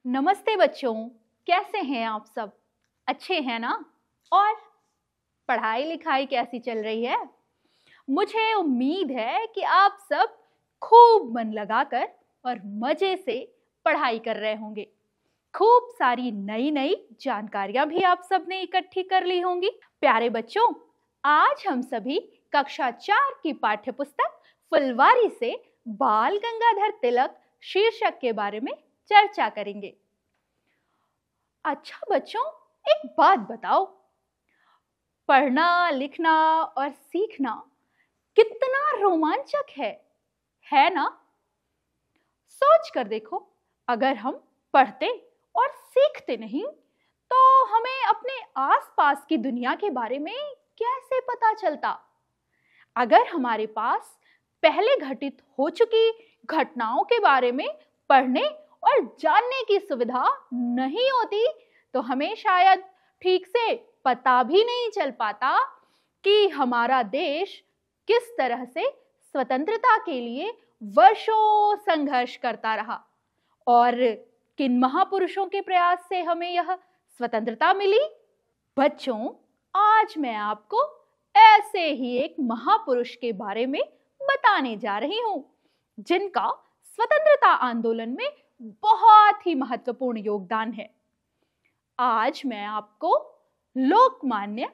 नमस्ते बच्चों, कैसे हैं आप सब? अच्छे हैं ना? और पढ़ाई लिखाई कैसी चल रही है? मुझे उम्मीद है कि आप सब खूब मन लगाकर और मजे से पढ़ाई कर रहे होंगे। खूब सारी नई नई जानकारियां भी आप सबने इकट्ठी कर ली होंगी। प्यारे बच्चों, आज हम सभी कक्षा 4 की पाठ्य पुस्तक फुलवारी से बाल गंगाधर तिलक शीर्षक के बारे में चर्चा करेंगे। अच्छा बच्चों, एक बात बताओ, पढ़ना, लिखना और सीखना कितना रोमांचक है ना? सोच कर देखो, अगर हम पढ़ते और सीखते नहीं तो हमें अपने आसपास की दुनिया के बारे में कैसे पता चलता? अगर हमारे पास पहले घटित हो चुकी घटनाओं के बारे में पढ़ने और जानने की सुविधा नहीं होती तो हमें शायद ठीक से पता भी नहीं चल पाता कि हमारा देश किस तरह से स्वतंत्रता के लिए वर्षों संघर्ष करता रहा और किन महापुरुषों के प्रयास से हमें यह स्वतंत्रता मिली। बच्चों, आज मैं आपको ऐसे ही एक महापुरुष के बारे में बताने जा रही हूं जिनका स्वतंत्रता आंदोलन में बहुत ही महत्वपूर्ण योगदान है। आज मैं आपको लोकमान्य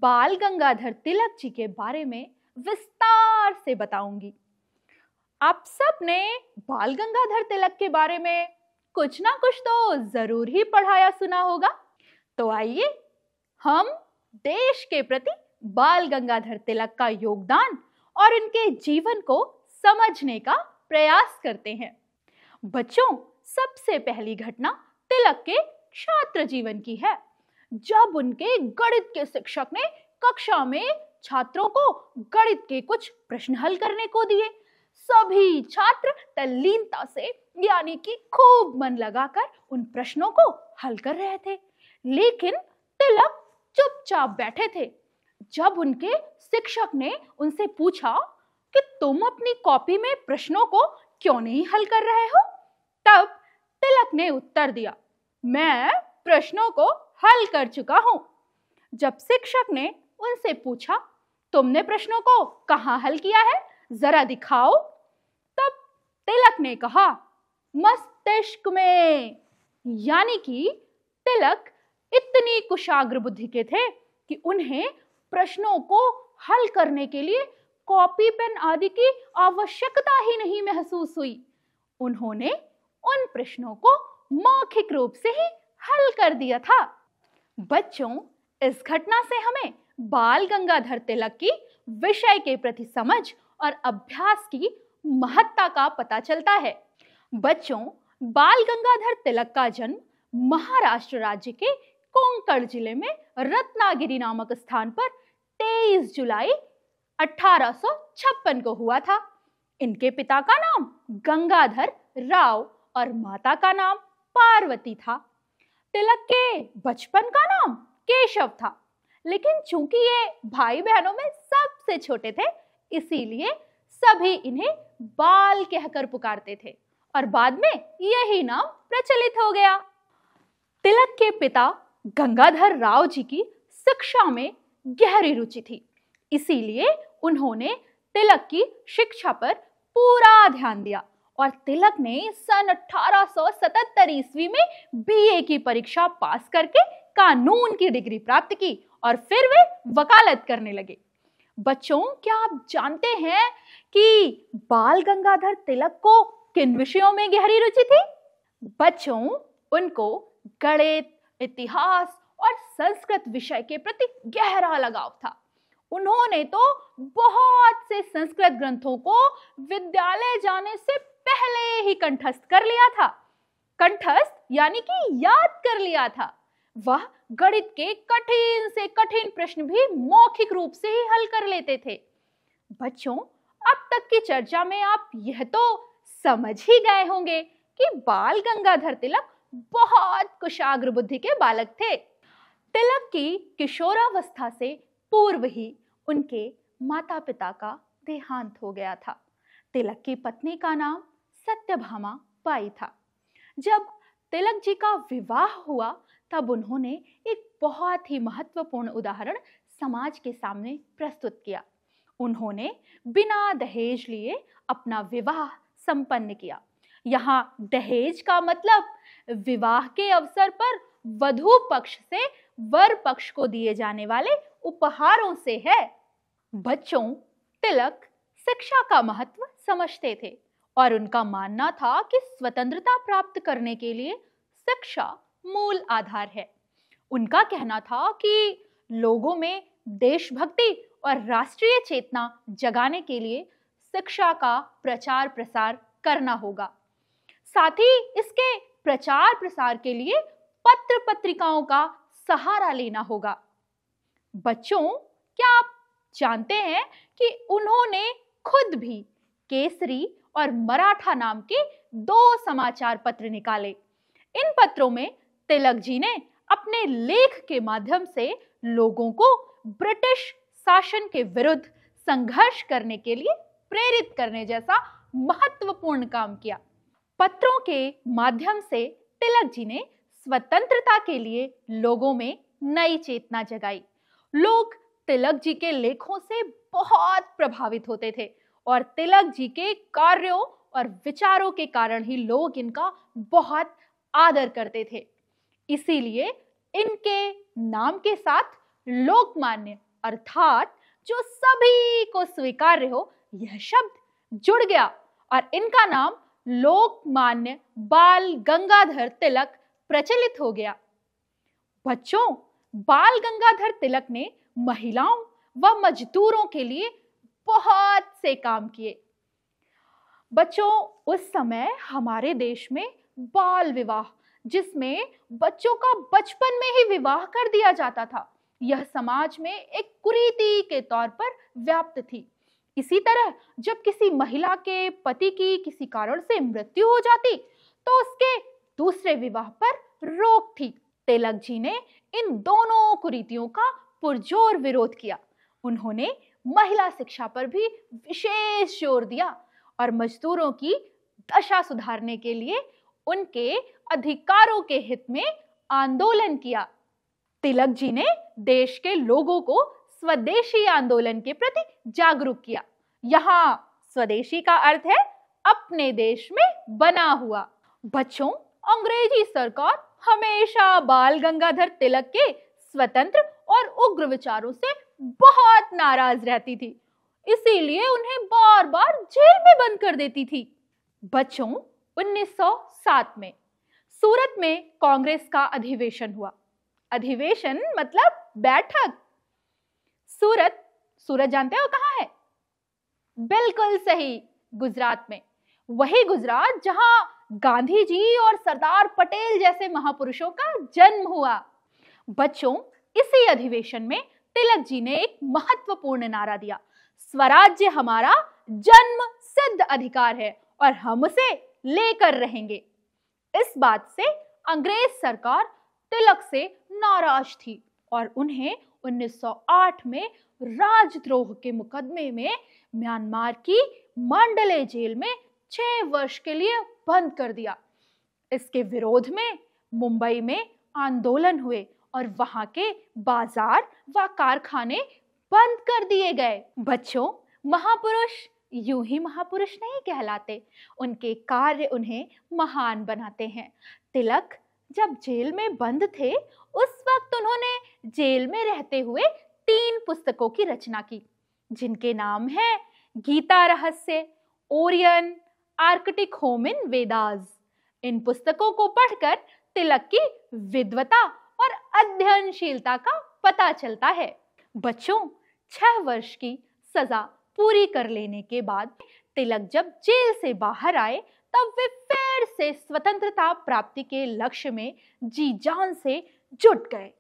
बाल गंगाधर तिलक जी के बारे में विस्तार से बताऊंगी। आप सब ने बाल गंगाधर तिलक के बारे में कुछ ना कुछ तो जरूर ही पढ़ा या सुना होगा। तो आइए हम देश के प्रति बाल गंगाधर तिलक का योगदान और इनके जीवन को समझने का प्रयास करते हैं। बच्चों, सबसे पहली घटना तिलक के छात्र जीवन की है, जब उनके गणित के शिक्षक ने कक्षा में छात्रों को गणित के कुछ प्रश्न हल करने को दिए। सभी छात्र तल्लीनता से यानी कि खूब मन लगाकर उन प्रश्नों को हल कर रहे थे, लेकिन तिलक चुपचाप बैठे थे। जब उनके शिक्षक ने उनसे पूछा कि तुम अपनी कॉपी में प्रश्नों को क्यों नहीं हल कर रहे हो, तब तिलक ने उत्तर दिया, मैं प्रश्नों को हल कर चुका हूं। जब शिक्षक ने उनसे पूछा, तुमने प्रश्नों को कहां हल किया है, जरा दिखाओ, तब तिलक ने कहा, मस्तिष्क में। यानी कि तिलक इतनी कुशाग्र बुद्धि के थे कि उन्हें प्रश्नों को हल करने के लिए कॉपी पेन आदि की आवश्यकता ही नहीं महसूस हुई। उन्होंने उन प्रश्नों को मौखिक रूप से ही हल कर दिया था। बच्चों, इस घटना से हमें बाल गंगाधर तिलक की विषय के प्रति समझ और अभ्यास की महत्ता का पता चलता है। बच्चों, बाल गंगाधर तिलक का जन्म महाराष्ट्र राज्य के कोंकण जिले में रत्नागिरी नामक स्थान पर 23 जुलाई 1856 को हुआ था। इनके पिता का नाम गंगाधर राव और माता का नाम पार्वती था। तिलक के बचपन का नाम केशव था, लेकिन चूंकि ये भाई बहनों में सबसे छोटे थे, इसीलिए सभी इन्हें बाल कहकर पुकारते थे और बाद में यही नाम प्रचलित हो गया। तिलक के पिता गंगाधर राव जी की शिक्षा में गहरी रुचि थी, इसीलिए उन्होंने तिलक की शिक्षा पर पूरा ध्यान दिया और तिलक ने सन 1877 ईस्वी में बीए की परीक्षा पास करके कानून की डिग्री प्राप्त की और फिर वे वकालत करने लगे। बच्चों, क्या आप जानते हैं कि बाल गंगाधर तिलक को किन विषयों में गहरी रुचि थी? बच्चों, उनको गणित, इतिहास और संस्कृत विषय के प्रति गहरा लगाव था। उन्होंने तो बहुत से संस्कृत ग्रंथों को विद्यालय जाने से पहले ही कंठस्थ कर लिया था। कंठस्थ यानी कि याद कर लिया था। वह गणित के कठिन से कठिन प्रश्न भी मौखिक रूप से ही हल कर लेते थे। बच्चों, अब तक की चर्चा में आप यह तो समझ ही गए होंगे कि बाल गंगाधर तिलक बहुत कुशाग्र बुद्धि के बालक थे। तिलक की किशोरावस्था से पूर्व ही उनके माता पिता का देहांत हो गया था। तिलक की पत्नी का नाम सत्यभामा बाई था। जब तिलक जी का विवाह हुआ तब उन्होंने एक बहुत ही महत्वपूर्ण उदाहरण समाज के सामने प्रस्तुत किया। उन्होंने बिना दहेज लिए अपना विवाह संपन्न किया। यहाँ दहेज का मतलब विवाह के अवसर पर वधू पक्ष से वर पक्ष को दिए जाने वाले उपहारों से है। बच्चों, तिलक शिक्षा का महत्व समझते थे और उनका मानना था कि स्वतंत्रता प्राप्त करने के लिए शिक्षा मूल आधार है। उनका कहना था कि लोगों में देशभक्ति और राष्ट्रीय चेतना जगाने के लिए शिक्षा का प्रचार प्रसार करना होगा। साथ ही इसके प्रचार प्रसार के लिए पत्र पत्रिकाओं का सहारा लेना होगा। बच्चों, क्या आप जानते हैं कि उन्होंने खुद भी केसरी और मराठा नाम के 2 समाचार पत्र निकाले। इन पत्रों में तिलक जी ने अपने लेख के माध्यम से लोगों को ब्रिटिश शासन के विरुद्ध संघर्ष करने के लिए प्रेरित करने जैसा महत्वपूर्ण काम किया। पत्रों के माध्यम से तिलक जी ने स्वतंत्रता के लिए लोगों में नई चेतना जगाई। लोग तिलक जी के लेखों से बहुत प्रभावित होते थे और तिलक जी के कार्यों और विचारों के कारण ही लोग इनका बहुत आदर करते थे। इसीलिए इनके नाम के साथ लोकमान्य अर्थात जो सभी को स्वीकार्य हो, यह शब्द जुड़ गया और इनका नाम लोकमान्य बाल गंगाधर तिलक प्रचलित हो गया। बच्चों, बाल गंगाधर तिलक ने महिलाओं व मजदूरों के लिए बहुत से काम किए। बच्चों, उस समय हमारे देश में बाल विवाह, जिसमें बच्चों का बचपन में ही विवाह कर दिया जाता था, यह समाज में एक कुरीति के तौर पर व्याप्त थी। इसी तरह जब किसी महिला के पति की किसी कारण से मृत्यु हो जाती तो उसके दूसरे विवाह पर रोक थी। तिलक जी ने इन दोनों कुरीतियों का पुरजोर विरोध किया। उन्होंने महिला शिक्षा पर भी विशेष जोर दिया और मजदूरों की दशा सुधारने के लिए उनके अधिकारों के हित में आंदोलन किया। तिलक जी ने देश के लोगों को स्वदेशी आंदोलन के प्रति जागरूक किया। यहाँ स्वदेशी का अर्थ है अपने देश में बना हुआ। बच्चों, अंग्रेजी सरकार हमेशा बाल गंगाधर तिलक के स्वतंत्र और उग्र विचारों से बहुत नाराज रहती थी, इसीलिए उन्हें बार बार जेल में बंद कर देती थी। बच्चों, 1907 में सूरत में कांग्रेस का अधिवेशन हुआ। अधिवेशन मतलब बैठक। सूरत जानते हो कहाँ है? बिल्कुल सही, गुजरात में। वही गुजरात जहां गांधी जी और सरदार पटेल जैसे महापुरुषों का जन्म हुआ। बच्चों, इसी अधिवेशन में तिलक जी ने एक महत्वपूर्ण नारा दिया, स्वराज्य हमारा जन्म सिद्ध अधिकार है और हम उसे लेकर रहेंगे। इस बात से अंग्रेज सरकार तिलक से नाराज थी और उन्हें 1908 में राजद्रोह के मुकदमे में म्यांमार की मांडले जेल में 6 वर्ष के लिए बंद कर दिया। इसके विरोध में मुंबई में आंदोलन हुए और वहां के बाजार व कारखाने बंद कर दिए गए। बच्चों, महापुरुष यूं ही महापुरुष नहीं कहलाते, उनके कार्य उन्हें महान बनाते हैं। तिलक जब जेल में बंद थे, उस वक्त उन्होंने जेल में रहते हुए 3 पुस्तकों की रचना की, जिनके नाम हैं गीता रहस्य, ओरियन, आर्कटिक होमिन वेदास। इन पुस्तकों को पढ़कर तिलक की विद्वता और अध्ययनशीलता का पता चलता है। बच्चों, 6 वर्ष की सजा पूरी कर लेने के बाद तिलक जब जेल से बाहर आए, तब वे फिर से स्वतंत्रता प्राप्ति के लक्ष्य में जी जान से जुट गए।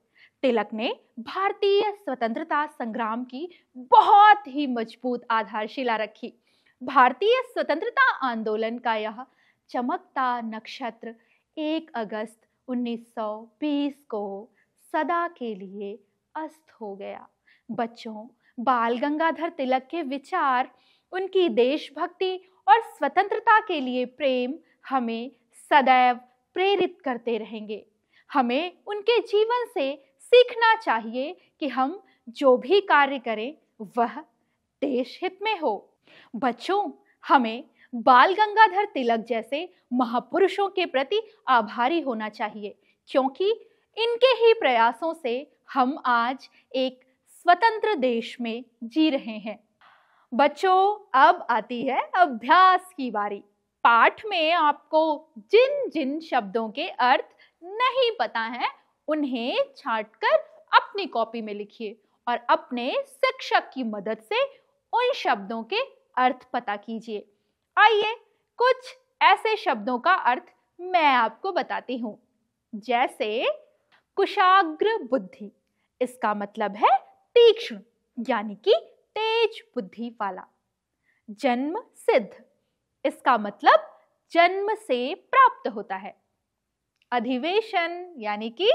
तिलक ने भारतीय स्वतंत्रता संग्राम की बहुत ही मजबूत आधारशिला रखी। भारतीय स्वतंत्रता आंदोलन का यह चमकता नक्षत्र 1 अगस्त 1920 को सदा के लिए अस्त हो गया। बच्चों, बाल गंगाधर तिलक के विचार, उनकी देशभक्ति और स्वतंत्रता के लिए प्रेम हमें सदैव प्रेरित करते रहेंगे। हमें उनके जीवन से सीखना चाहिए कि हम जो भी कार्य करें वह देश हित में हो। बच्चों, हमें बाल गंगाधर तिलक जैसे महापुरुषों के प्रति आभारी होना चाहिए, क्योंकि इनके ही प्रयासों से हम आज एक स्वतंत्र देश में जी रहे हैं। बच्चों, अब आती है अभ्यास की बारी। पाठ में आपको जिन जिन शब्दों के अर्थ नहीं पता है उन्हें छांटकर अपनी कॉपी में लिखिए और अपने शिक्षक की मदद से उन शब्दों के अर्थ पता कीजिए। आइए कुछ ऐसे शब्दों का अर्थ मैं आपको बताती हूँ। जैसे कुशाग्र बुद्धि, इसका मतलब है तीक्ष्ण यानी कि तेज बुद्धि वाला। जन्म सिद्ध, इसका मतलब जन्म से प्राप्त होता है। अधिवेशन यानी कि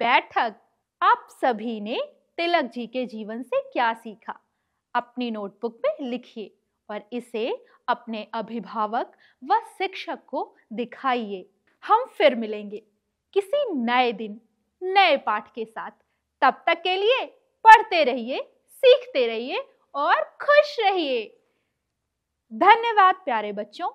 बैठक। आप सभी ने तिलक जी के जीवन से क्या सीखा? अपनी नोटबुक में लिखिए और इसे अपने अभिभावक व शिक्षक को दिखाइए। हम फिर मिलेंगे किसी नए दिन नए पाठ के साथ। तब तक के लिए पढ़ते रहिए, सीखते रहिए और खुश रहिए। धन्यवाद प्यारे बच्चों।